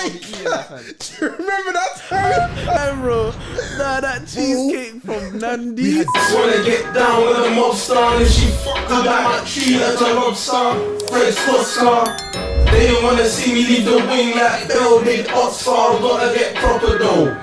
Do you remember that time? Bro, nah, that cheesecake from Nando. Wanna get down with a mob star, and she fucked up like my tree like a lobster. Fred's hot they didn't wanna see me leave the wing like Bell, big Oxford, gotta get proper though.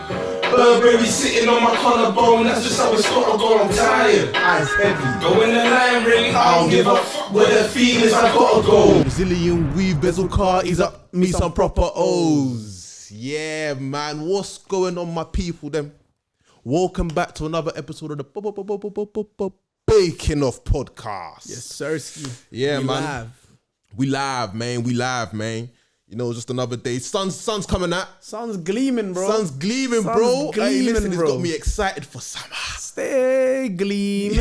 Burberry sitting on my collarbone, that's just how it's gotta go, I'm tired. Eyes heavy, but when the line ring, I don't give a fuck where the feelings, I gotta go. Brazilian weave, bezel car, he's up me some proper O's. Yeah, man, what's going on, my people, them? Welcome back to another episode of the Baking Off podcast. Yes, sir. Yeah, man. We live, man. You know, just another day. Sun's coming out. Sun's gleaming, bro. Sun's gleaming, bro. Hey, listen, it's got me excited for summer. Stay gleaming.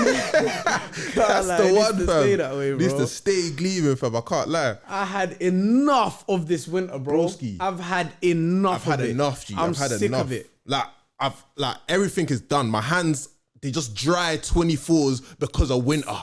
That's the one, fam. Stay that way, bro. This to stay gleaming, fam. I can't lie. I had enough of this winter, bro. Broski. I've had enough of it. I'm sick of it. Like everything is done. My hands, they just dry 24s because of winter.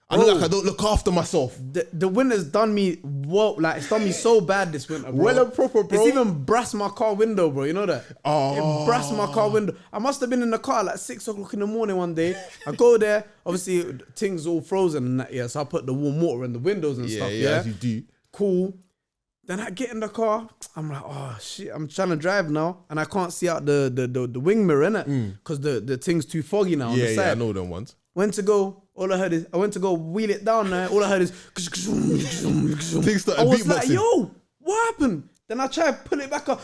I look like I don't look after myself. The winter's done me it's done me so bad this winter, bro. Well and proper, bro. It's even brassed my car window, bro. You know that? Oh. It brassed my car window. I must have been in the car like 6 o'clock in the morning one day. I go there, obviously things all frozen and that, yeah. So I put the warm water in the windows and stuff, yeah. As you do. Cool. Then I get in the car, I'm like, oh shit, I'm trying to drive now, and I can't see out the wing mirror, innit? Because the thing's too foggy now on the side. Yeah, I know them ones. Went to go, all I heard is, I went to go wheel it down there, all I heard is, Things started I was beatboxing. like, yo, what happened? Then I tried to pull it back up.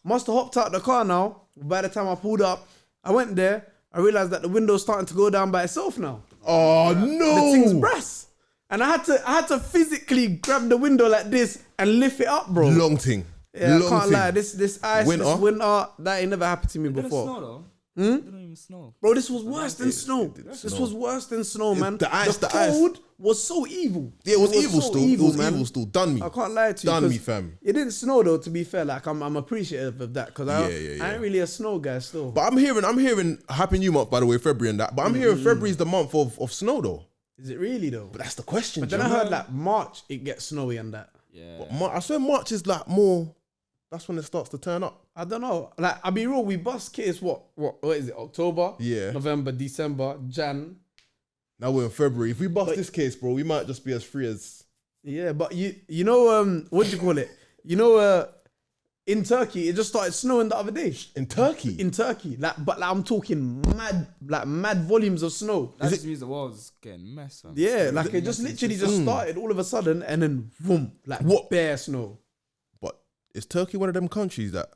Must have hopped out the car now. By the time I pulled up, I went there, I realized that the window's starting to go down by itself now. Oh no! The thing's brass. And I had to physically grab the window like this and lift it up, bro. Long thing. Yeah, Long I can't thing. lie. This ice, Winter? this winter, that ain't never happened to me It didn't before. snow though. It didn't even snow. Bro, this was worse than snow. This was worse than snow, man. The ice. cold was so evil. Yeah, it was evil so still. It was man. evil still. Done me. I can't lie to you. Done me, 'cause fam. It didn't snow though, to be fair. Like I'm appreciative of that because I ain't really a snow guy still. But I'm hearing Happy New Month, by the way, February and that. But I'm hearing February's the month of snow though. Is it really though? But that's the question. But then I heard like March it gets snowy and that. Yeah. But I swear March is like more. That's when it starts to turn up. I don't know. Like I'll be real, we bust kids what is it? October, Yeah. November, December, Jan. Now we're in February. If we bust this case, bro, we might just be as free as. Yeah, but you know what do you call it? You know in Turkey it just started snowing the other day. In Turkey? In Turkey, but I'm talking mad volumes of snow. That just means the world's getting messed, fam. Yeah, like it just literally just started all of a sudden and then boom, like What? bare snow. But is Turkey one of them countries that.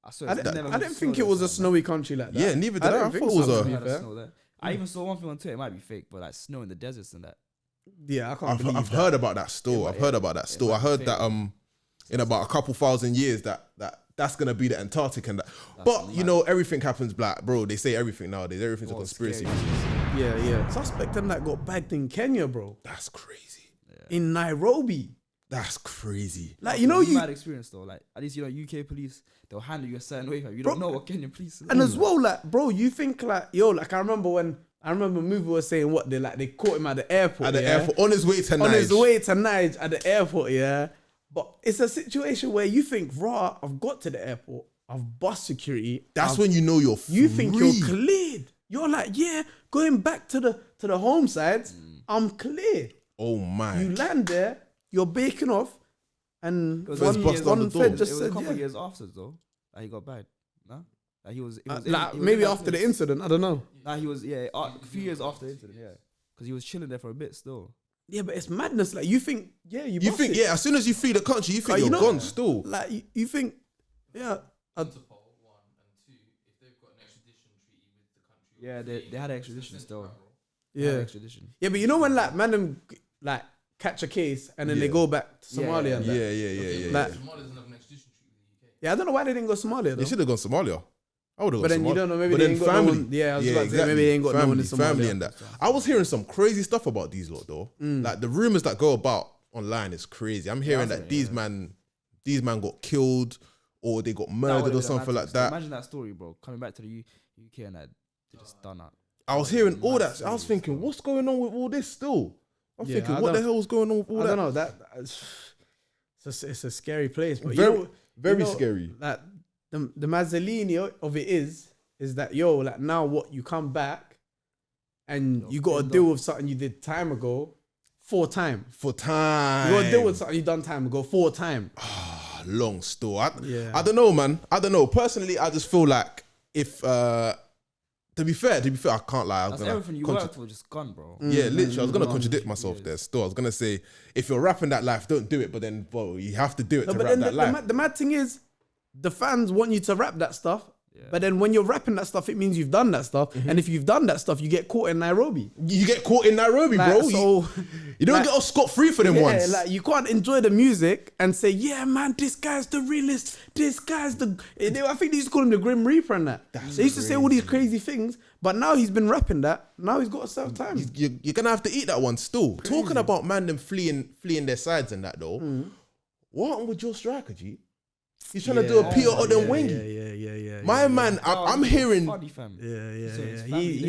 I swear, I it's never didn't been think snow it was there, a snowy country like that. Yeah, neither did I. I didn't thought think it was so, a- to be Had fair. snow there. I even saw one thing on Twitter. It might be fake, but like snow in the deserts and that. Yeah, I can't believe I've that. heard about that still. I've heard about that still. I heard that in about a couple thousand years that's gonna be the Antarctic and that. But you know, everything happens black, bro. They say everything nowadays. Everything's a conspiracy. Yeah. Suspect them that got bagged in Kenya, bro. That's crazy. In Nairobi. That's crazy. Like you know It's a you bad experience though. Like at least UK police, they'll handle you a certain way. Fam. You don't know what Kenyan police is. and as well, like, bro, you think like I remember Movie was saying what they caught him at the airport. At the airport, on his way to on Nige. his way to Nige at the airport, yeah. But it's a situation where you think, raw, I've got to the airport, I've bust security. That's when you know you're free. You think you're cleared. You're like, yeah, going back to the home sides, I'm clear. Oh my. You land there, you're baking off, and Feds bust on the door. Fed It just was a said, couple yeah. years after though that he got bagged. No, like he was Maybe after the incident, I don't know. Nah, he was a few years after the incident, yeah, because he was chilling there for a bit still. Yeah, but it's madness. Like you think, yeah, you think, it. yeah, as soon as you flee the country, you think Like, you're you know- gone still. Like you think, yeah. Interpol, one, and two, if they've got an extradition treaty with the country. Yeah, they had extradition still. Yeah. Extradition. Yeah, but you know when like man them like catch a case and then they go back to Somalia and that. Yeah. Like, Somalia doesn't have an extradition treaty with the UK. Yeah, I don't know why they didn't go Somalia though. They should have gone Somalia. I would have gone But then Somalia. you don't know, maybe But they then ain't got no one. Yeah, I was about to say, maybe they ain't got no one in family Somalia. and that. I was hearing some crazy stuff about these lot though. Like the rumors that go about online is crazy. I'm hearing that these man got killed or they got murdered or something like that. Imagine that story, bro. Coming back to the UK and that they just done that. I was hearing all that. I was thinking, what's going on with all this still? I'm Yeah, thinking, I what the don't- hell is going on with all I that? don't know that. it's a scary place. But Very scary. Like the Mazzolini of it is that like now what you come back and you got to deal with something you did time ago 4 times. For time. You got to deal with something you done time ago 4 times. Long story. I don't know, man. I don't know. Personally, I just feel like if to be fair, I can't lie. That's everything you worked for just gone, bro. Yeah, literally. I was gonna contradict myself there. Still, I was gonna say if you're rapping that life, don't do it. But then, bro, you have to do it to rap that life. The mad thing is, the fans want you to rap that stuff. But then when you're rapping that stuff, it means you've done that stuff. And if you've done that stuff, you get caught in Nairobi. You get caught in Nairobi, Like, bro. so, You don't get off scot-free for them ones. Like you can't enjoy the music and say, yeah, man, this guy's the realist. This guy's the... I think they used to call him the Grim Reaper and that. They used to say all these crazy things. But now he's been rapping that. Now he's got to serve time. You're going to have to eat that one still. Crazy. Talking about man them fleeing their sides and that though. What happened with your striker, G? He's trying to do a Peter Odemwingie. Yeah. My man, I'm hearing... He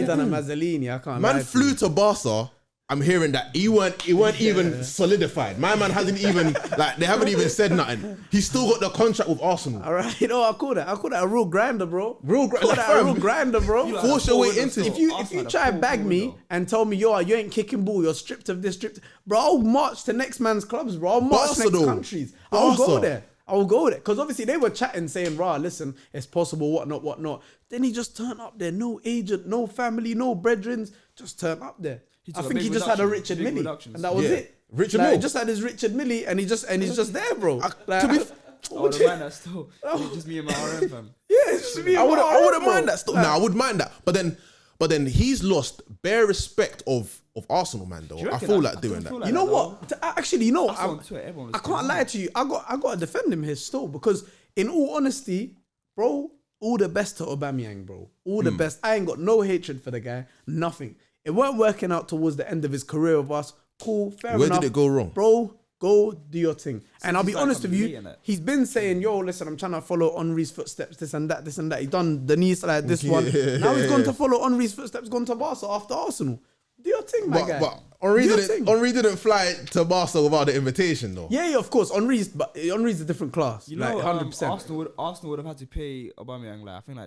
done a Mazzolini. I can't Man flew to Barca. I'm hearing that he weren't even solidified. My man hasn't even, like, they haven't even said nothing. He's still got the contract with Arsenal. All right, I call that a real grinder, bro. Real grinder, bro. Force your way into it. If you try and bag me and tell me, you ain't kicking ball, you're stripped of this, bro, I'll march to next man's clubs, bro. I'll march to next countries. I'll go there. Because obviously they were chatting, saying, listen, it's possible, whatnot. Then he just turned up there. No agent, no family, no brethren. Just turned up there. I think he just had a Richard Millie. And that was it. Richard Millie. He just had his Richard Millie and he's just there, bro. The man that's still just me and my RM fam. Yeah, it's just me and I wouldn't mind that still. I would mind that. But then he's lost bare respect of Arsenal, man, though. I feel like doing that. You know what? Actually, I can't lie to you. I got to defend him here still because, in all honesty, bro, all the best to Aubameyang, bro. All the best. I ain't got no hatred for the guy. Nothing. It weren't working out towards the end of his career with us. Cool, fair enough. Where did it go wrong? Bro, go do your thing. And I'll be honest with you, he's been saying, listen, I'm trying to follow Henry's footsteps, this and that. He done the knees like this one. Now he's gone to follow Henry's footsteps, gone to Barca after Arsenal. Do your thing, my guy. But Henry didn't fly to Barca without the invitation, though. Yeah, of course. Henry's a different class. You know, 100%. Arsenal would have had to pay Aubameyang, I think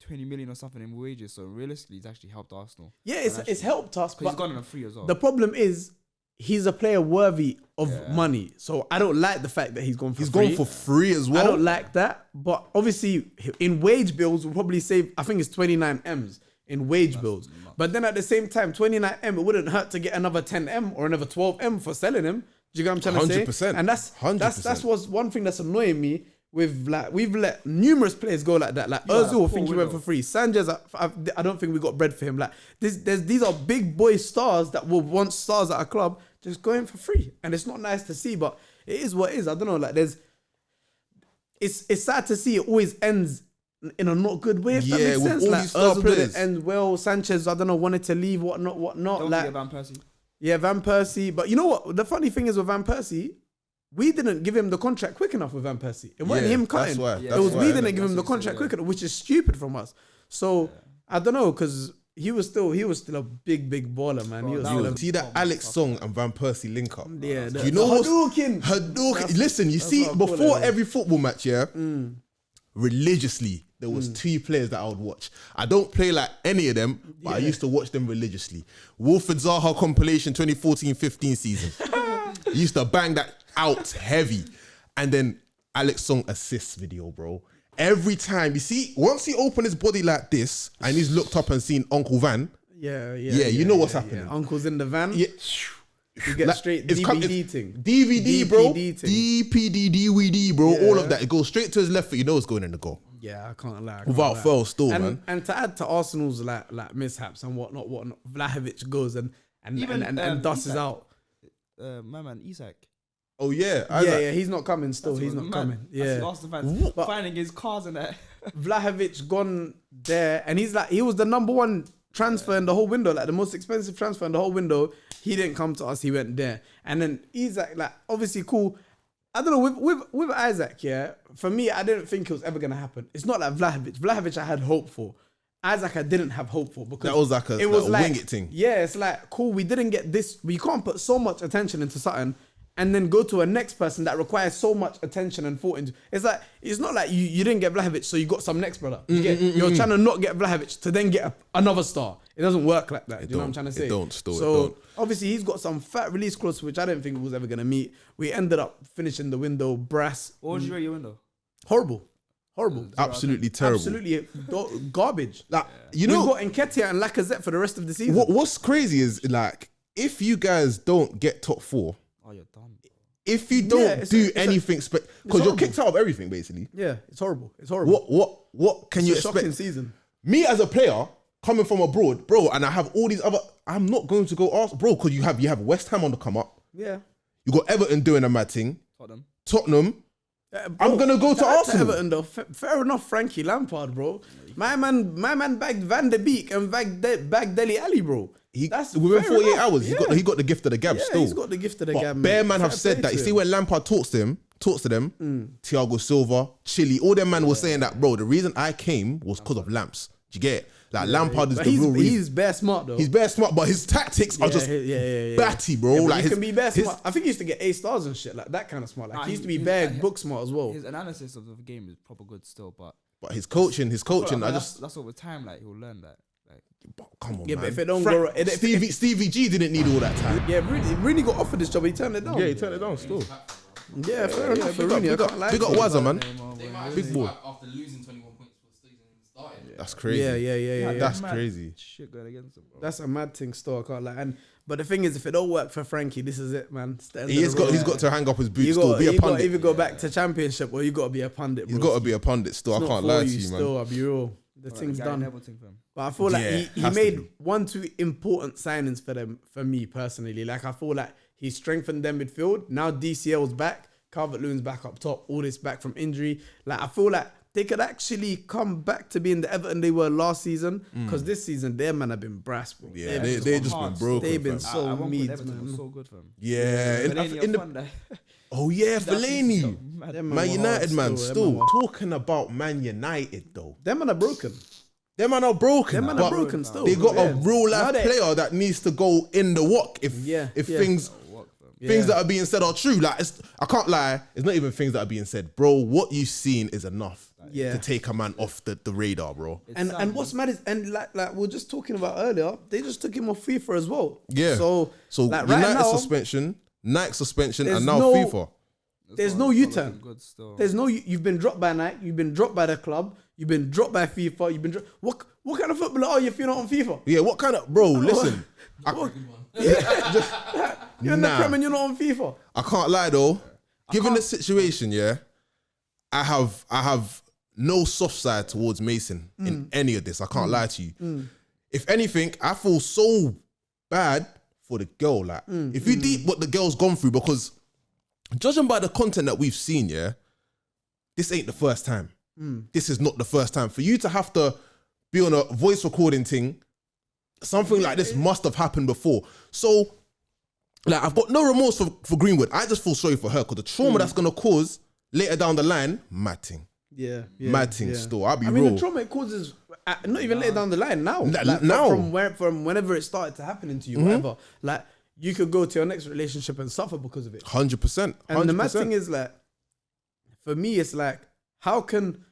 20 million or something in wages. So realistically, it's actually helped Arsenal. Yeah, it's helped us. But he's gone on a free as well. The problem is, he's a player worthy of money. So I don't like the fact that he's gone for free. He's gone for free as well. I don't like that. But obviously, in wage bills, we'll probably save, I think it's 29 M's in wage bills. Nuts. But then at the same time, 29 M, it wouldn't hurt to get another 10 M or another 12 M for selling him. Do you get what I'm trying to say? 100%. And that's what's one thing that's annoying me. We've let numerous players go like that. Like Ozil, I think he went for free. Sanchez, I don't think we got bread for him. Like these are big boy stars that were once stars at a club just going for free, and it's not nice to see, but it is what it is. I don't know. Like it's sad to see it always ends in a not good way. If that makes sense. All like these star players. And Sanchez, I don't know, wanted to leave, whatnot. Don't like forget Van Persie. Yeah, Van Persie. But you know what? The funny thing is with Van Persie, we didn't give him the contract quick enough with Van Persie. It wasn't him cutting. We didn't give him the contract quick enough, which is stupid from us. So I don't know, because he was still a big baller, man. See that Alex Song and Van Persie link up. Yeah, you know what? Hadouken. Listen, you see, before every football match, religiously, there was 2 players that I would watch. I don't play like any of them, but I used to watch them religiously. Wilfred Zaha compilation 2014-15 season. He used to bang that out heavy. And then Alex Song assists video, bro. Every time, you see, once he opened his body like this and he's looked up and seen Uncle Van. You know what's happening. Yeah. Uncle's in the van. Yeah. You get straight DVD thing. DVD, bro. DPD DVD, bro. All of that. It goes straight to his left foot. You know it's going in the goal. Yeah, I can't lie. Without fail, still, man. And to add to Arsenal's like mishaps and whatnot, Vlahovic goes and dusses out. My man, Isak. Oh yeah, he's not coming. Still, he's not coming. Yeah, Arsenal fans finding his cars in there. Vlahovic gone there, and he was the number 1 transfer in the whole window, like the most expensive transfer in the whole window. He didn't come to us. He went there, and then Isak, like obviously cool. I don't know with Isaac. Yeah, for me, I didn't think it was ever gonna happen. It's not like Vlahovic. Vlahovic, I had hope for. Isaac, I didn't have hope for because that was like a wing it thing. Yeah, it's like cool. We didn't get this. We can't put so much attention into something and then go to a next person that requires so much attention and thought into. It's like, it's not like you didn't get Vlahovic, so you got some next brother. You're trying to not get Vlahovic to then get another star. It doesn't work like that. Do you know what I'm trying to say? So obviously he's got some fat release clause, which I didn't think was ever going to meet. We ended up finishing the window brass. What would you rate your window? Horrible. Absolutely terrible. Absolutely garbage. Like, you know, we've got Nketiah and Lacazette for the rest of the season. What's crazy is, like, if you guys don't get top 4, Oh, you're done. if you don't do anything, because you're kicked out of everything, basically. Yeah, it's horrible. It's horrible. What can you expect? Shocking season. Me as a player coming from abroad, bro, and I have all these other. I'm not going to go ask, bro, because you have West Ham on the come up. Yeah. You got Everton doing a mad thing. Tottenham. Bro, I'm gonna go to Arsenal. Everton though. Fair enough, Frankie Lampard, bro. My man bagged Van de Beek and bagged Dele Alli, bro. That's within fair 48 enough. hours, he got the gift of the gab. Yeah, still, he's got the gift of the gab. Bear man Fair have said play that. You to see him. when Lampard talks to them, Thiago Silva, Chile, all them man were saying that, bro. The reason I came was because of Lamps. Do you get it? Like Lampard is But the real reason. He's bare smart though. He's bare smart, but his tactics are just batty, bro. Yeah, like he can be bare smart. I think he used to get A stars and shit, like that kind of smart. Like he used to be bare book smart as well. His analysis of the game is proper good still, but his coaching, that's over time. Like he'll learn that. Like, come on, Yeah, man. but if it don't go, Stevie G didn't need all that time. yeah, really got offered this job. He turned it down. Yeah, he turned it down still. Yeah, fair enough. For Rooney, I can't lie. Big up Wazza, man. They might Big have boy. after losing 21 points for the season started. That's crazy. Yeah. That's mad crazy. shit going against him, bro. That's a mad thing still, I can't lie. But the thing is, if it don't work for Frankie, this is it, man. It's the end of He's the road. got to hang up his boots You still. got Be a to pundit. either go back to championship or you got to be a pundit, bro. He's got to be a pundit still. I It's can't not lie for to you you, man. still, I'll be real. The thing's Gary done. Neville thing for him. But I feel like Yeah, he has to made be. 1-2 important signings for me personally. Like I feel like he strengthened their midfield. Now DCL's back, Calvert-Lewin's back up top, all this back from injury. Like I feel like they could actually come back to being the Everton they were last season. Because this season, their man have been brass, bro. Yeah, they just been broken. They've been fam. so At one point, mead, Everton was man. so good for him. Yeah, Fellaini in up the front there. oh yeah, Fellaini. Them Man were United, hard man. them Still were hard. talking about Man United though. Them man are broken. Them man are broken. Them man are but broken still. They got a Yeah. real Now life they- player that needs to go in the walk if Yeah. things Yeah. that are being said are true. Like I can't lie, it's not even things that are being said, bro. What you've seen is enough Yeah. to take a man off the radar, bro. And what's mad is, and like we were just talking about earlier, they just took him off FIFA as well. Yeah. So like right United now, suspension, Nike suspension, there's and now no- FIFA. there's no U-turn. Good still. There's no, you've been dropped by Nike, you've been dropped by the club, you've been dropped by FIFA, you've been dropped. What kind of footballer are you if you're not on FIFA? Yeah, what kind of bro? Listen, You're in the Prem and you're not on FIFA. I can't lie though. Given the situation, yeah, I have no soft side towards Mason in any of this. I can't lie to you. If anything, I feel so bad for the girl. Like, if you deep what the girl's gone through, because judging by the content that we've seen, yeah, this ain't the first time. This is not the first time. For you to have to be on a voice recording thing, something like this must have happened before. So, like, I've got no remorse for Greenwood. I just feel sorry for her because the trauma that's gonna cause later down the line, mad thing. Yeah. Mad thing still. I'll be I mean, real. the trauma it causes, not even later down the line, now. Now. From whenever it started to happening to you, whatever. Like, you could go to your next relationship and suffer because of it. 100%. And the mad thing is, like, for me, it's like, how can,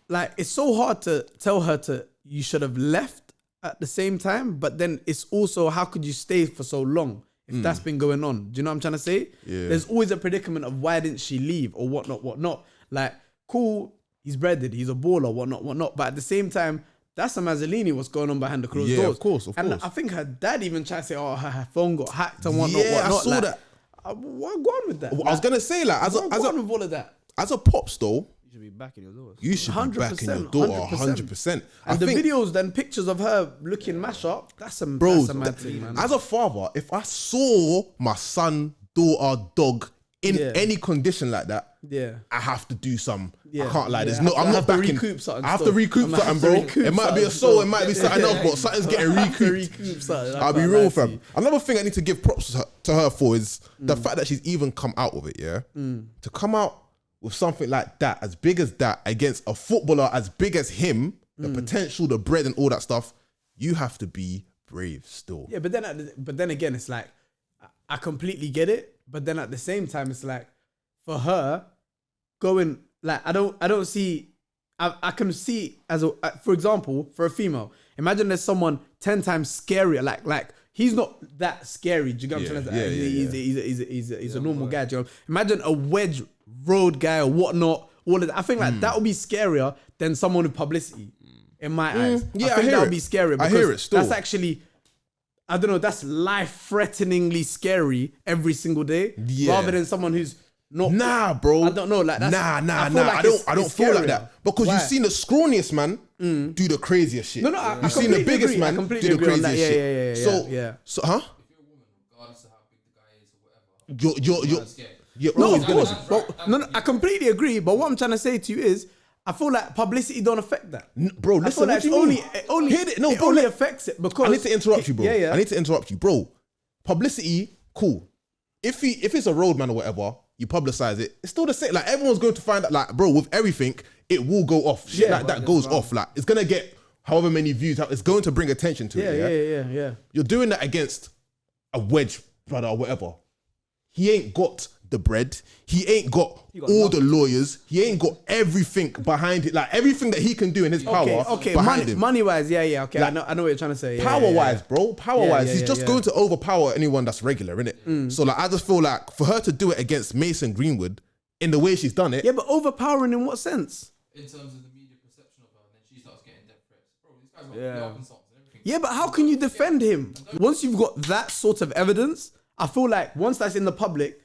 like, it's so hard to tell her you should have left at the same time, but then it's also, how could you stay for so long if that's been going on? Do you know what I'm trying to say? Yeah. There's always a predicament of why didn't she leave or whatnot. Like, cool, he's breaded, he's a baller, whatnot. But at the same time, that's a Mazzolini, what's going on behind the closed doors. Of course. And I think her dad even tried to say, oh, her phone got hacked and whatnot. Yeah, I saw like, that. What go on with that? I was gonna say, like, as What a go on with all of that? as a pops though, You should be backing your doors. you should be backing your 100%, daughter 100%. 100%. And the videos, then pictures of her looking mash up, that's a mad thing, man. as a father, if I saw my son, daughter, dog in Yeah. any condition like that, Yeah. I have to do some. Yeah. I can't lie. There's Yeah, no. I I'm have not to backing. recoup something I have to still. recoup I'm gonna something, have to bro. recoup It might be a something soul. still. It might be something else, but something's getting recouped. I'll be real, fam. Another thing I need to give props to her for is the fact that she's even come out with it. Yeah, to come out with something like that, as big as that, against a footballer as big as him, the potential, the bread, and all that stuff. You have to be brave still. Yeah, but then again, it's like, I completely get it, But then at the same time, it's like for her going like I don't see. I can see as a for example for a female. Imagine there's someone 10 times scarier. Like he's not that scary. Do you get what I'm trying to say? He's a normal guy. Do you know? Imagine a wedge road guy or whatnot. All of that. I think like that would be scarier than someone with publicity. In my eyes, Yeah, I think hear that would it. be scarier. I Because hear it still. That's actually, I don't know. That's life-threateningly scary every single day, Yeah. rather than someone who's not. Nah, bro. I don't know. Like that's, Nah. feel like I don't it's feel like scarier. that because Why? you've seen the scrawniest man do the craziest shit. No, I You've seen the completely biggest agree. I man do completely the agree on craziest that. shit. So, huh? If you're a woman, regardless of how big the guy is or whatever, You're scared. No, always of gonna course. be. But no, I completely agree. But what I'm trying to say to you is, I feel like publicity don't affect that. Bro, I listen, feel like what do you mean? it only Hear it? No, bro, only affects it because I need to interrupt you, bro. Yeah. I need to interrupt you, bro. Publicity, cool. If it's a roadman or whatever, you publicize it. It's still the same. Like everyone's going to find out. Like, bro, with everything, it will go off. Shit Yeah, like that goes off. Like it's gonna get however many views. It's going to bring attention to it. Yeah. You're doing that against a wedge brother or whatever. He ain't got the bread. He ain't got all the lawyers. He ain't got everything behind it. Like everything that he can do in his power. Okay. behind him. Money wise, yeah. Okay, Like, I know what you're trying to say. Power wise, bro. Power wise, yeah, he's yeah, just yeah. going to overpower anyone that's regular, innit? So like, I just feel like for her to do it against Mason Greenwood in the way she's done it, Yeah, but overpowering in what sense? In terms of the media perception of her, and then she starts getting death threats. Bro, these guys got up and songs and everything. Yeah, but how can you defend him? Once you've got that sort of evidence, I feel like once that's in the public,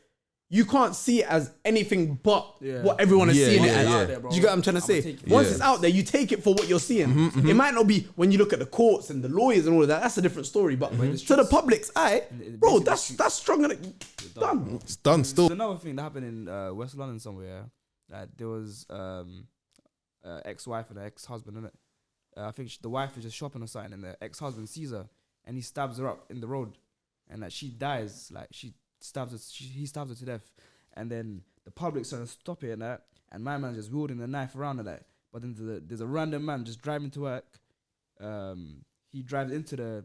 you can't see it as anything but what everyone is seeing it as. yeah. Do you get what I'm trying to say? Once it's out there, you take it for what you're seeing. It might not be when you look at the courts and the lawyers and all of that. That's a different story. But to the public's eye, bro, that's stronger than done. it's done still. There's another thing that happened in West London somewhere. That there was ex-wife and ex-husband, innit? I think the wife is just shopping or something, and the ex-husband sees her and he stabs her up in the road, and that she dies. Like he stabs her to death, and then the public's trying to stop it and that, and my man just wielding the knife around her, like. But then there's a random man just driving to work. He drives into the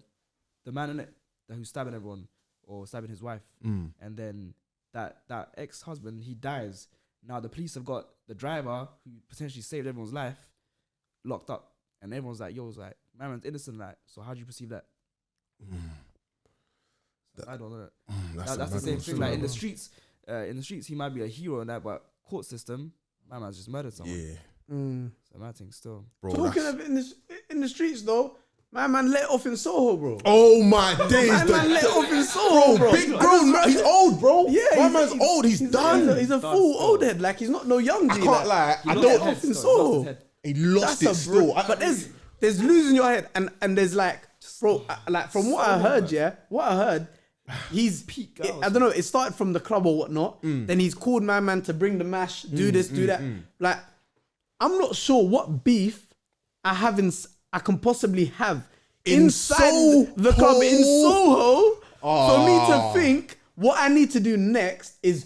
man in it who's stabbing everyone or stabbing his wife, and then that ex-husband, he dies. Now the police have got the driver who potentially saved everyone's life locked up, and everyone's like, "Yo, it's like my man's innocent." Like, so how do you perceive that? I don't know. That's the same thing. Like in the streets, he might be a hero and that, but court system, my man's just murdered someone. Yeah, So my thing still. bro. Talking of in the streets though, my man let off in Soho, bro. Oh my days, My man let off in Soho, bro. big grown man. He's old, bro. Yeah, my man's old. He's done. He's a full old head. Like he's not no young. I G, can't like, lie. I let don't. off in Soho. He lost That's it a bro. still. But there's losing your head, and there's like, bro, like from what I heard, he's Peak I don't know. It started from the club or whatnot. Then he's called my man to bring the mash, do this, do that. Like, I'm not sure what beef I can possibly have inside the club in Soho for me to think what I need to do next is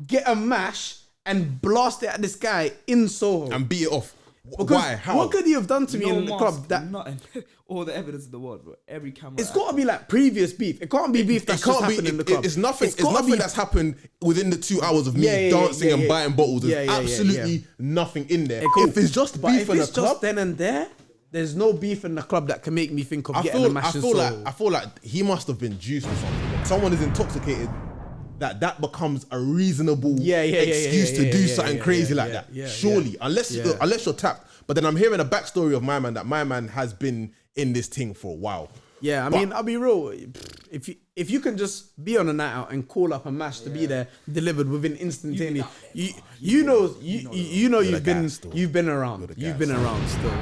get a mash and blast it at this guy in Soho. and beat it off. Because Why? How? what could he have done to me in the club? That nothing. All the evidence in the world, bro. Every camera. it's got to be like previous beef. It can't be beef that's just happened in the club. It's nothing. It's gotta nothing be- that's happened within the 2 hours of me Yeah, dancing and yeah. biting bottles. There's Yeah, absolutely nothing in there. Cool. If it's just But beef if in the it's just club, then and there, there's no beef in the club that can make me think of I getting a feel, mash in Soho. I feel like he must have been juiced or something. Someone is intoxicated. That becomes a reasonable excuse to do something crazy like that. Surely, unless you're tapped. But then I'm hearing a backstory of my man that my man has been in this thing for a while. Yeah, I mean, I'll be real. If you can just be on a night out and call up a mash to be there, delivered within instantaneously, you've been around. You've been around still.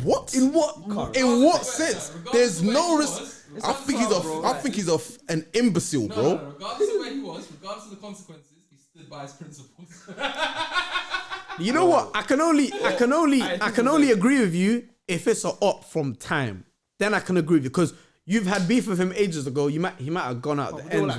What? In what? In what sense? There's no risk. I think he's an imbecile, bro. No, regardless of where he was, regardless of the consequences, he stood by his principles. You know what? I can only agree with you if it's an op from time. Then I can agree with you because you've had beef with him ages ago. He might have gone out the ends.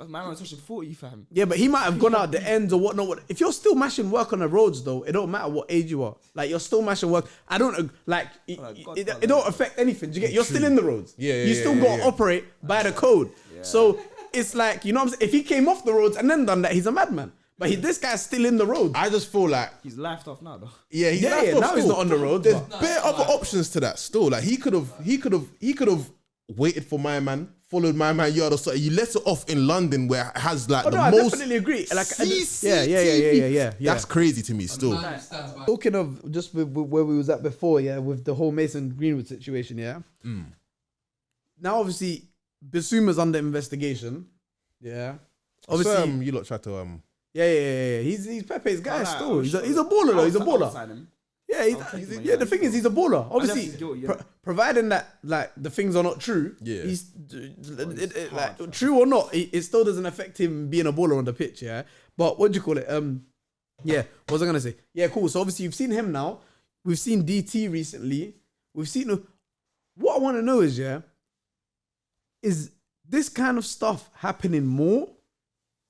My man touching 40, fam. Yeah, but he might have gone out the ends or whatnot. If you're still mashing work on the roads, though, it don't matter what age you are. Like you're still mashing work. I don't like. It don't affect anything. Do you get? You're still in the roads. Yeah, You still got to operate by the code. So it's like, you know what I'm saying? If he came off the roads and then done that, he's a madman. But this guy's still in the road. I just feel like He's lifed off now, though. yeah, he's Yeah, left off now he's still. not on the road. There's but- bare other options to that still. Like he could have waited for my man, followed my man yard or something. You let it off in London where it has like Oh, the no, I most definitely agree. Like, CCTV. yeah. That's crazy to me still. Man stands by. Talking of just with where we was at before, yeah, with the whole Mason Greenwood situation, yeah. Now, obviously, Basuma's under investigation. Yeah. Obviously, Obviously, you lot try to yeah. He's Pepe's guy Nah, still. I'm He's sure- a baller though. He's a I'll baller. sign him. Yeah, I'll take him, the thing is, he's a baller. Obviously, he's guilty, yeah. providing that like the things are not true. Yeah. He's like true or not, it still doesn't affect him being a baller on the pitch. Yeah, but what do you call it? Yeah, what was I gonna say? Yeah, cool. So obviously you've seen him now. We've seen DT recently. We've seen. What I want to know is this kind of stuff happening more,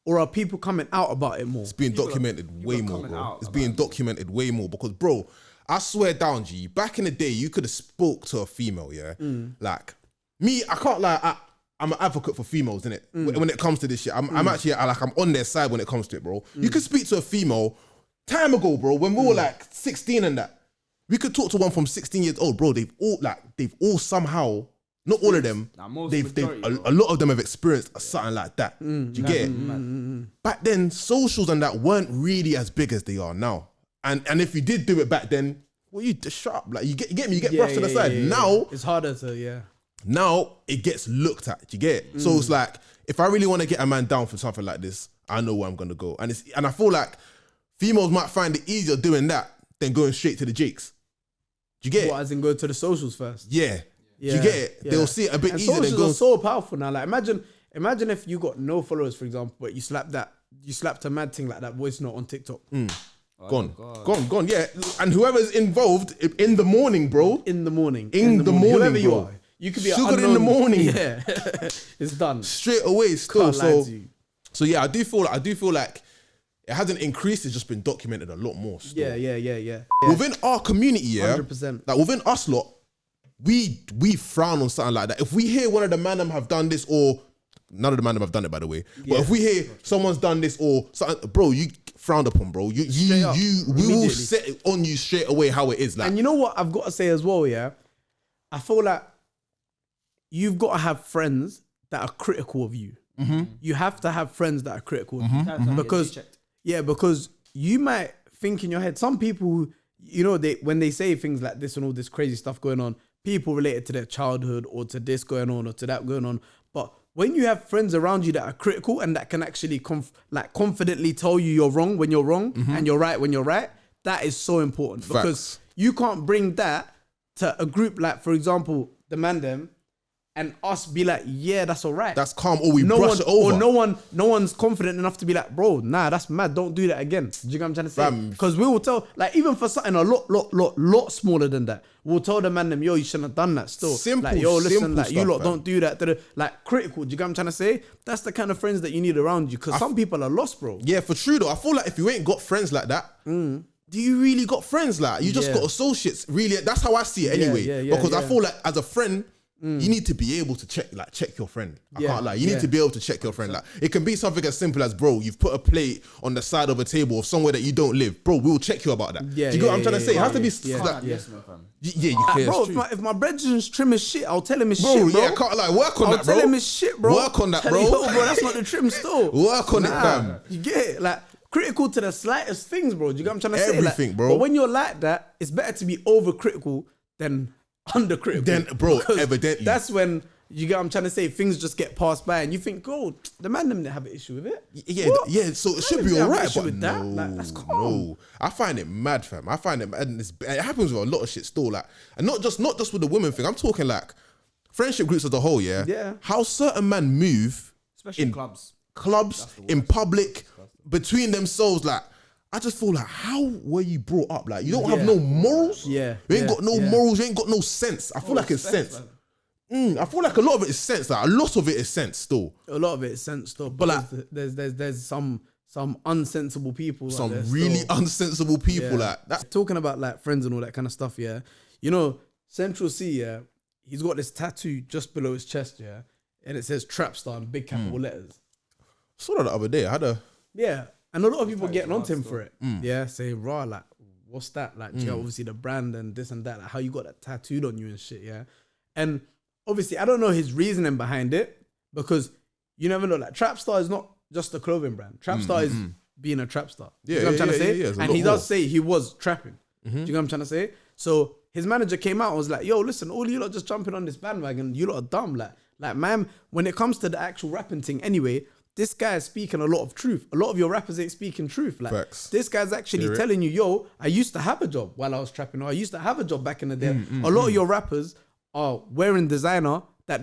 or are people coming out about it more? It's being documented way more, coming bro. out It's about being it. documented way more because, bro, I swear down, G. Back in the day, you could have spoke to a female, yeah. Like me, I can't lie. I'm an advocate for females, innit? When it comes to this shit, I'm actually I'm on their side when it comes to it, bro. You could speak to a female time ago, bro, when we were like 16 and that. We could talk to one from 16 years old, bro. They've all somehow. Not all of them. Nah, most They've majority, a lot of them have experienced something like that. Do you get it? Back then, socials and that weren't really as big as they are now. And if you did do it back then, well, you just shut up. Like you get me, you get brushed to the side. Now it's harder to now it gets looked at. Do you get it? So it's like if I really want to get a man down for something like this, I know where I'm gonna go. And I feel like females might find it easier doing that than going straight to the jakes. Do you get What, it? as in go to the socials first? Yeah. Do Yeah, you get it? yeah. They'll see it a bit And easier than socials going. are so powerful now. Like imagine if you got no followers, for example, but you slapped a mad thing like that voice note on TikTok Gone. Yeah. And whoever's involved in the morning, bro. in the morning. In the morning, whoever you bro. are, you could be an Sugar in the unknown- morning. Yeah, it's done. Straight away still. Can't lie to you. So yeah, I do feel like it hasn't increased, it's just been documented a lot more still. Yeah. Within our community, yeah, 100%. like within us lot, we frown on something like that. If we hear one of the man them have done this, or none of the man them have done it, by the way, but if we hear someone's done this or something, bro, you frowned upon, bro. We will Immediately. set it on you straight away how it is. Like, And you know what I've got to say as well, yeah? I feel like you've got to have friends that are critical of you. You have to have friends that are critical of you. Because you might think in your head, some people, you know, when they say things like this and all this crazy stuff going on, people relate it to their childhood or to this going on or to that going on. But when you have friends around you that are critical and that can actually confidently tell you you're wrong when you're wrong and you're right when you're right, that is so important. Because you can't bring that to a group like, for example, the Mandem, and us be like, yeah, that's all right. that's calm, or we brush it over. Or no one's confident enough to be like, bro, nah, that's mad. Don't do that again. Do you get what I'm trying to say? Because we will tell, like, even for something a lot smaller than that, we'll tell the man them, yo, you shouldn't have done that still. Simple, like, yo, listen, simple like, you stuff, lot fam. don't do that. Like, critical. Do you get what I'm trying to say? That's the kind of friends that you need around you. Because some people are lost, bro. Yeah, for true though. I feel like if you ain't got friends like that, do you really got friends like that? You just Yeah. got associates. Really, that's how I see it anyway. yeah, because I yeah. feel like as a friend, you need to be able to check your friend. I Yeah, can't lie. You need yeah. to be able to check your friend. Like it can be something as simple as, bro, you've put a plate on the side of a table of somewhere that you don't live. Bro, we'll check you about that. Yeah, Do you get what I'm yeah, trying to yeah, say? It has to be yeah. like, Yes, no, fam. yeah, you can. Bro, if my brethren's trim his shit, I'll tell him his Bro, shit, bro. yeah, I can't like work on I'll that, bro. tell him his shit, bro. Work on that, Tell bro. him, yo, bro, that's not the trim still. Work on it, fam. You get it? Like, critical to the slightest things, bro. Do you get what I'm trying to say? Everything, Like, bro. But when you're like that, it's better to be overcritical than undercritical. Then, bro, Because evidently. That's when, you get what I'm trying to say, things just get passed by and you think, oh, the man them didn't have an issue with it. Yeah, What? yeah. So it should Man be them didn't have an alright, issue but with that. no, Like, that's calm. no. I find it mad, fam. I find it mad, and it happens with a lot of shit still. Like, and not just with the women thing. I'm talking like friendship groups as a whole. Yeah, Yeah. How certain men move, Especially in clubs. in public, between themselves. Like, I just feel like, how were you brought up? Like, you don't have no morals. Yeah, you ain't yeah, got no yeah. morals. You ain't got no sense. I feel like it's sense. I feel like a lot of it is sense. Like, a lot of it is sense still. A lot of it is sense though. But like, there's some unsensible people. Some out there really still. unsensible people. Yeah. Like that. Talking about like friends and all that kind of stuff, yeah. You know, Central C, yeah, he's got this tattoo just below his chest, yeah. and it says trap star in big capital letters. Saw that the other day. I had a Yeah, and a lot of people getting onto him for it. Yeah, saying raw like, what's that? Like, you know, obviously the brand and this and that. Like, how you got that tattooed on you and shit. Yeah, and obviously I don't know his reasoning behind it because you never know. Like, trap star is not just a clothing brand. Trap star is being a trap star. Yeah, you know what I'm trying to say? yeah, and he does say he was trapping. Do you know what I'm trying to say? So his manager came out and was like, yo, listen, all you lot just jumping on this bandwagon, you lot are dumb. Like, man, when it comes to the actual rapping thing anyway, this guy is speaking a lot of truth. A lot of your rappers ain't speaking truth. Like, Facts. this guy's actually telling you, yo, I used to have a job while I was trapping, or I used to have a job back in the day. A lot of your rappers are wearing designer that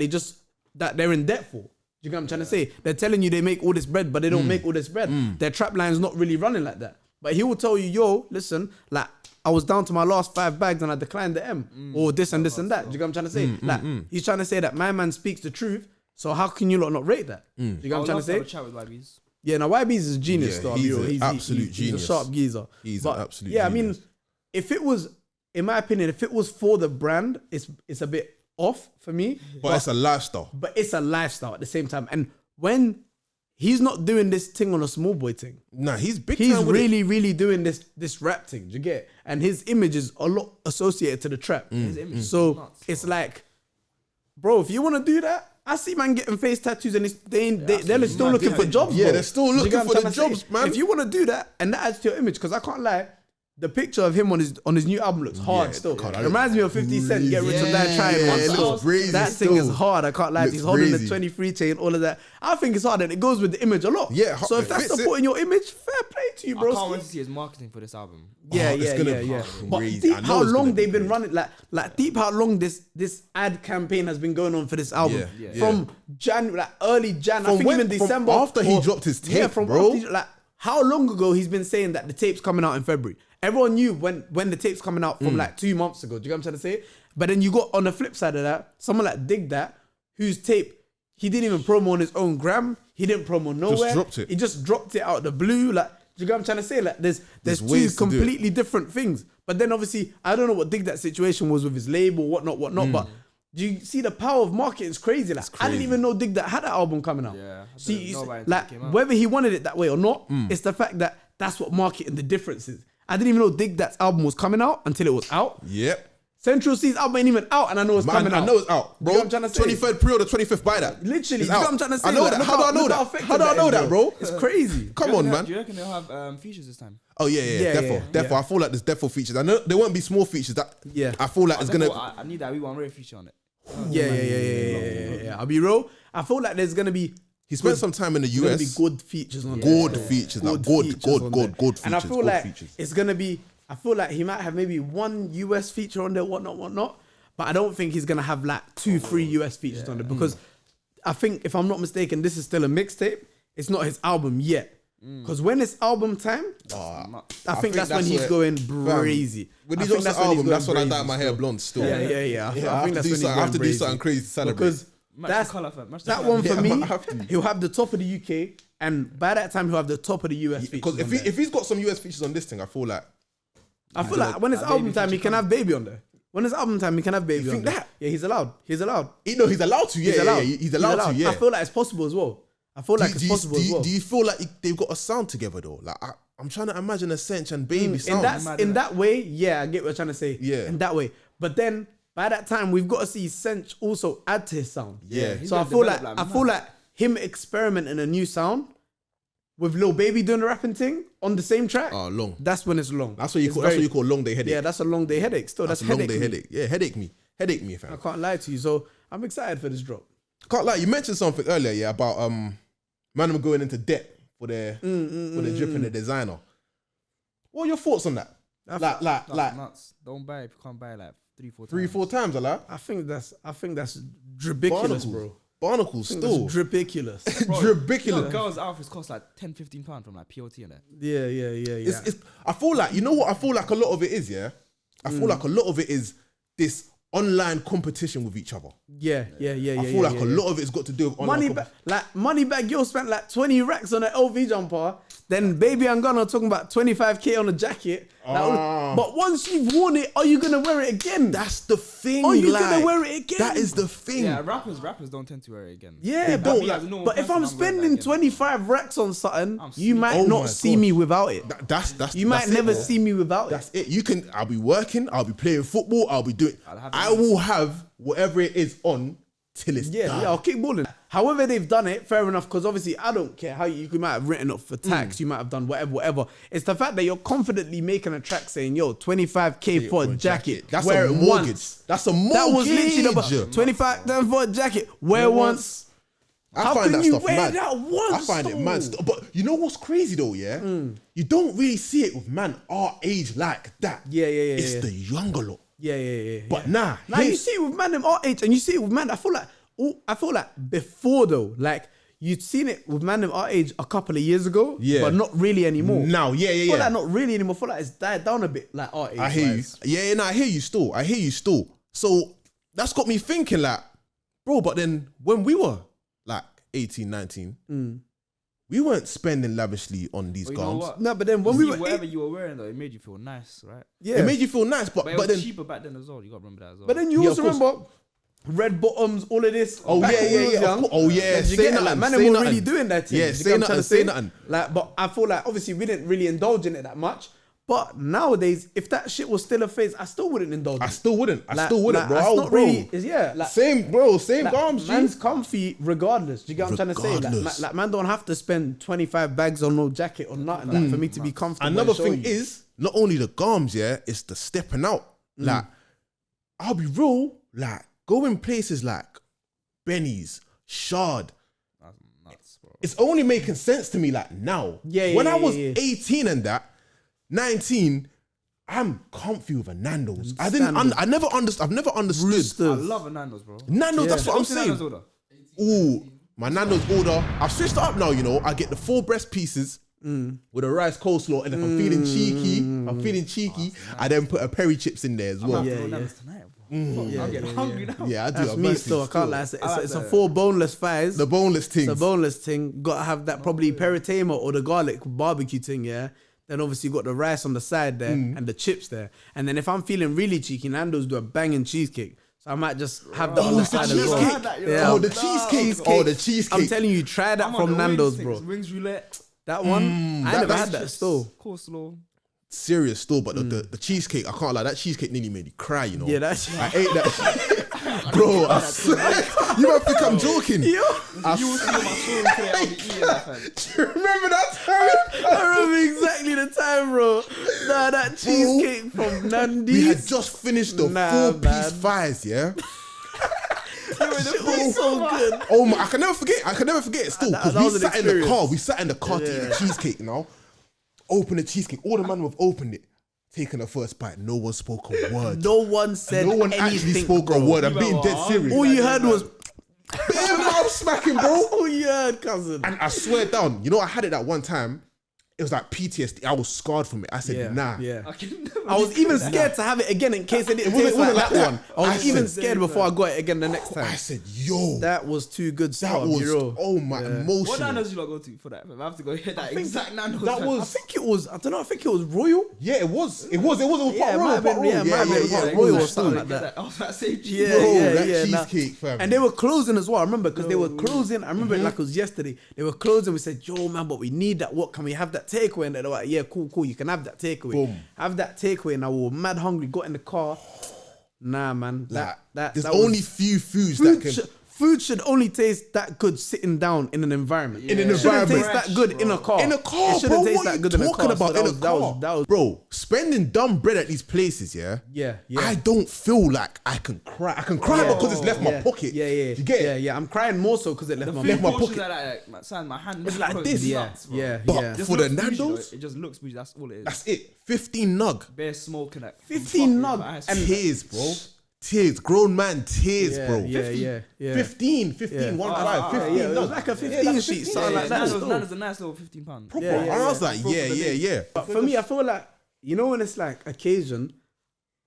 they're in debt for. Do you know what I'm trying to say? They're telling you they make all this bread, but they don't make all this bread. Their trap line's not really running like that. But he will tell you, yo, listen, like, I was down to my last 5 bags and I declined the M. Or this and this and that. Do you know what I'm trying to say? Like, he's trying to say that my man speaks the truth, so how can you lot not rate that? Do you know what I'm trying to say? Have a chat with YBs. Yeah, now YB's is a genius, though. he's an absolute he's genius. a sharp geezer. He's But, an absolute yeah, genius. I mean, if it was, in my opinion, if it was for the brand, it's a bit off for me. But it's a lifestyle. But it's a lifestyle at the same time. And when he's not doing this thing on a small boy thing, Nah, he's big he's time with really, really doing this rap thing. Do you get it? And his image is a lot associated to the trap. His image is So nuts, it's like, bro, if you want to do that, I see man getting face tattoos and they're still looking for jobs. Yeah, bro. they're still Do you looking get what for I'm the trying to jobs, say? man. If you want to do that and that adds to your image, because I can't lie, the picture of him on his new album looks hard Yeah, still. God, It reminds me of 50 Cent, Get Rich or Die Trying. man. it Still. looks crazy That thing still. is hard. I can't lie. Looks He's holding crazy. the 23 chain, all of that. I think it's hard and it goes with the image a lot. Yeah, So if it that's fits it. supporting your image, fair play to you, I bro. can't wait to see his marketing for this album. Yeah, it's yeah, gonna yeah, be yeah. crazy. But I deep know how it's gonna long be they've been crazy. running, like deep how long this ad campaign has been going on for this album. Yeah, From January, like early Jan, I From think when- even from December. after he dropped his tape, bro. Like, how long ago he's been saying that the tape's coming out in February? Everyone knew when the tape's coming out from like 2 months ago. Do you know what I'm trying to say? But then you got on the flip side of that, someone like Dig That, whose tape, he didn't even promo on his own gram. He didn't promo nowhere. dropped it. He just dropped it out of the blue. Like, do you know what I'm trying to say? Like, there's two ways to do it. completely different things. But then obviously, I don't know what Dig That situation was with his label, whatnot. But do you see the power of marketing is crazy? Like, I didn't crazy. even know Dig That had an album coming out. Yeah, I See, didn't know about it until like it came out. whether he wanted it that way or not, it's the fact that that's what marketing the difference is. I didn't even know Dig That's album was coming out until it was out. Yep. Central C's album ain't even out, and I know it's Man, coming out. I know it's out, bro. You know what I'm trying to say? 23rd pre-order, 25th buy that. Literally, It's you know out. what I'm trying to say? I know Like, that. look How do I know that? effective How do I know is, that, bro? It's crazy. Come on, man. Do you reckon they'll have features this time? Oh yeah, Yeah, defo. yeah. I feel like there's defo features. I know there won't be small features. That Yeah. I feel like it's gonna. I need that We1 Ray feature on it. Yeah. I'll be real. I feel like there's gonna be He spent some time in the gonna be US. good features on Good there. features, like Good good features on there. features. And I feel good like features. it's gonna be. I feel like he might have maybe one US feature on there, whatnot. But I don't think he's gonna have like 2-3 US features on there because I think if I'm not mistaken, this is still a mixtape. It's not his album yet. Because when it's album time, I think that's when he's where- going Fam, crazy. When I he think drops the when he's album, going that's when I brazy dye my hair still. blonde still. Yeah. I I think have that's to when do he's something. I going have to do brazy. something crazy to celebrate. Because Match that's the colour, fam. Match the that colour. one for Yeah, I me. might have to. He'll have the top of the UK, and by that time he'll have the top of the US features. Because on there. if he's got some US features on this thing, I feel like I feel like when it's album time, he can have Baby on there. When it's album time, he can have Baby You on think there. that? Yeah, he's allowed. He's allowed. he's allowed to. Yeah, he's allowed to. Yeah. I feel like it's possible as well. I feel like it's possible as well. Do you feel like they've got a sound together though? Like I'm trying to imagine a Cinch and Baby sound. In that way, yeah, I get what you're trying to say. Yeah. In that way. But then by that time, we've got to see Cinch also add to his sound. Yeah. So I feel like him experimenting a new sound with Lil Baby doing the rapping thing on the same track. Oh, long. That's when it's long. That's what you It's call. very- That's what you call long day headache. Yeah, that's a long day headache. Still, that's a long day me. headache. Yeah, headache me, I fam. can't lie to you. So I'm excited for this drop. Can't lie. You mentioned something earlier, yeah, about man going into debt for their drip and the designer. What are your thoughts on that? That's Like nuts. Don't buy if you can't buy like 3-4 times. 3-4 times, Allah. I think that's ridiculous, bro. Barnacles I think still. that's ridiculous. Ridiculous. Girls' outfits cost like 10-15 pounds from like POT and that. Yeah. It's, I feel like, you know what I feel like a lot of it is, yeah? I feel like a lot of it is this online competition with each other. Yeah. I feel like a lot of it's got to do with online Money bag, yo spent like 20 racks on an LV jumper. Then Baby and Gunna talking about 25k on a jacket. But once you've worn it, are you gonna wear it again? That's the thing. Are you gonna wear it again? That is the thing. Yeah, rappers don't tend to wear it again. Yeah, They don't. but if I'm spending 25 racks on something, you might Oh not my see gosh. me without it. That's You might that's it, never bro. see me without it. That's it. I'll be working, I'll be playing football, I'll be doing. I will have whatever it is on till it's done. Yeah, I'll keep balling. However they've done it, fair enough, because obviously I don't care how you might have written up for tax, you might have done whatever. It's the fact that you're confidently making a track saying, yo, 25k for a jacket. That's wear a it mortgage. once. That's a mortgage. That was literally the 25 for a jacket. Wear once. I How find can that you stuff wear mad. that once, I find it mad. though? But you know what's crazy though, yeah? You don't really see it with man our age like that. Yeah. It's the younger lot. Yeah. But nah, Now you see it with man them our age, and you see it with man. I feel like before though, like you'd seen it with man them our age a couple of years ago, but not really anymore. Now, I feel like not really anymore. I feel like it's died down a bit, like our age. I hear you. Yeah, no, I hear you still. So that's got me thinking like, bro, but then when we were like 18, 19, we weren't spending lavishly on these But you know garms. what? No, but then when See, we were whatever you were wearing though, it made you feel nice, right? It made you feel nice, but But it was then cheaper back then as well. You gotta remember that as well. But then you Yeah, also of course. remember red bottoms, all of this. Oh, back yeah, when we was yeah. young. Oh, yeah. Like, you Say get it? nothing, Like, man, say they were nothing. really doing that thing. Yeah, You say get what I'm trying nothing, to say? say nothing. Like, but I feel like obviously we didn't really indulge in it that much. But nowadays, if that shit was still a phase, I still wouldn't indulge. I in it. still wouldn't, Like, bro. it's not Bro. really. Like Same, bro. Same like, garms, man's G. comfy regardless. Do you get what I'm trying to say? Regardless. Like man don't have to spend 25 bags on no jacket or nothing like, for me to be comfortable. Another and show thing you. is, not only the garms, yeah, it's the stepping out. Like, I'll be real, like, going places like Benny's, Shard. That's nuts, bro. It's only making sense to me like now. When I was 18 and that, 19, I'm comfy with a Nando's. I never understood. I've never understood. I love a Nando's, bro. Nando's, that's what I'm What's the Nando's saying. order? Ooh, my Nando's order. I've switched it up now, you know. I get the 4 breast pieces with a rice coleslaw, and if I'm feeling cheeky, I then put a peri chips in there as well. I'm Yeah, having yeah. Nando's tonight, bro. Fuck, I'm getting hungry now. Yeah, I do. That's I'm me massive still. I can't lie. It's like a the- 4 boneless thighs. The boneless things. It's a boneless thing. Gotta have that probably peritema or the garlic barbecue thing, yeah. Then obviously you got the rice on the side there and the chips there. And then if I'm feeling really cheeky, Nando's do a banging cheesecake. So I might just have that on the it's a side as well. cheesecake. Yeah. Oh, the cheesecake. Oh, the cheesecake. I'm telling you, try that I'm on from the Nando's, wings bro. things, Wings roulette, That one, I never had that still. coleslaw. Serious still, but the cheesecake, I can't lie. That cheesecake nearly made me cry, you know. Yeah, that's I ate that. Bro, I swear. You might think I'm joking. yo. You will see on my story today. I'll be eating that, fam. Do you remember that time? I remember exactly the time, bro. Nah, that cheesecake from Nandy's. We had just finished the Nah, 4-piece man. thighs, yeah? It was so good. Oh my, I can never forget it still. That Because was we an sat in the experience. car. We sat in the car to eat the cheesecake, you know? Open the cheesecake. All the man have opened it. Taken the first bite. No one spoke a word. No one said No one anything, actually spoke bro. a word. I'm being dead serious. All you heard was, Bare mouth smacking, bro. all you heard, cousin. And I swear down, you know, I had it that one time. It was like PTSD. I was scarred from it. I said, nah. Yeah. I can never I was do even that. scared to have it again in case it didn't wasn't taste like like that that. one. I was I even said- scared before I got it again the next I time. said, yo. That was too good That stuff, was, bro. oh my, What emotional. Nando's you lot go to for that? fam? I have to go hit that exact Nando's. that fam. was- I think it was, I don't know, I think it was Royal. Yeah, it was. It was Yeah, part it might royal, have been- part yeah, royal. it might have been yeah, part yeah, royal yeah. or something like Get that. off that same Yeah, Bro, yeah, that yeah. nah. cheesecake, fam. And they were closing as well. I remember because they were closing. I remember it like it was yesterday. They were closing. We said, "Yo, man, but we need that. What can we have that takeaway?" And they were like, "Yeah, cool. You can have that takeaway. Boom. Have that takeaway." And I was mad hungry. Got in the car. Nah, man. Like, That there's that only was- few foods that food. can. Food should only taste that good sitting down in an environment. In an It shouldn't environment. taste that good in a car. In a car, It shouldn't bro. taste What that are you good in a talking car. about So in a car? that was Bro, spending dumb bread at these places, yeah? yeah. I don't feel like I can cry. I can cry because it's left my pocket. Yeah. You get it? Yeah. I'm crying more so because it left my Food Left my portions pocket. like that, son, my hand. It's like bro, this. Yeah, nuts, bro. yeah, But yeah. Just for the looks bougie, Nando's, though. It just looks bougie. That's all it is. that's it. 15 nug. Bare smoking that. 15 nug. And tears, bro. Tears. Grown man tears, Yeah, bro. yeah, 50, yeah. 15, Yeah. 1 Ah, 5, ah, 15 yeah, it was nug. like a 15 like sheet, 15. something like that. Nando's still. is a nice little £15. Proper. Yeah, yeah, And I was yeah. like, For the day. yeah. But for me, I feel like, you know, when it's like occasion,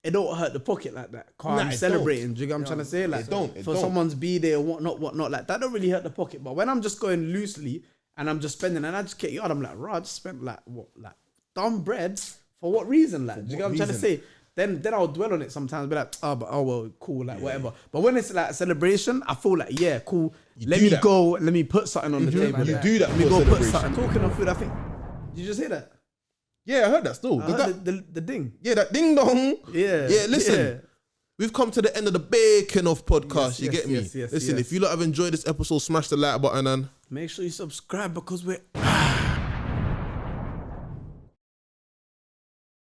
it don't hurt the pocket like that. Cause Nah, I'm it celebrating. Do you get what I'm trying to say? Like, it don't. for someone's B-day or whatnot, like that don't really hurt the pocket. But when I'm just going loosely and I'm just spending, and I just get yard. I'm like, right, I just spent like what, like dumb bread for what reason? Like, do you get what I'm trying to say? Then I'll dwell on it sometimes, be like, oh well, cool, like whatever. But when it's like a celebration, I feel like, yeah, cool. Let me put something on the table. You do that. Let me go put something. Talking of food, I think. Did you just hear that? Yeah, I heard that still. I heard the ding. Yeah, that ding dong. Yeah. Yeah, listen. We've come to the end of the Baking Off podcast. Listen, if you lot have enjoyed this episode, smash the like button and make sure you subscribe because we're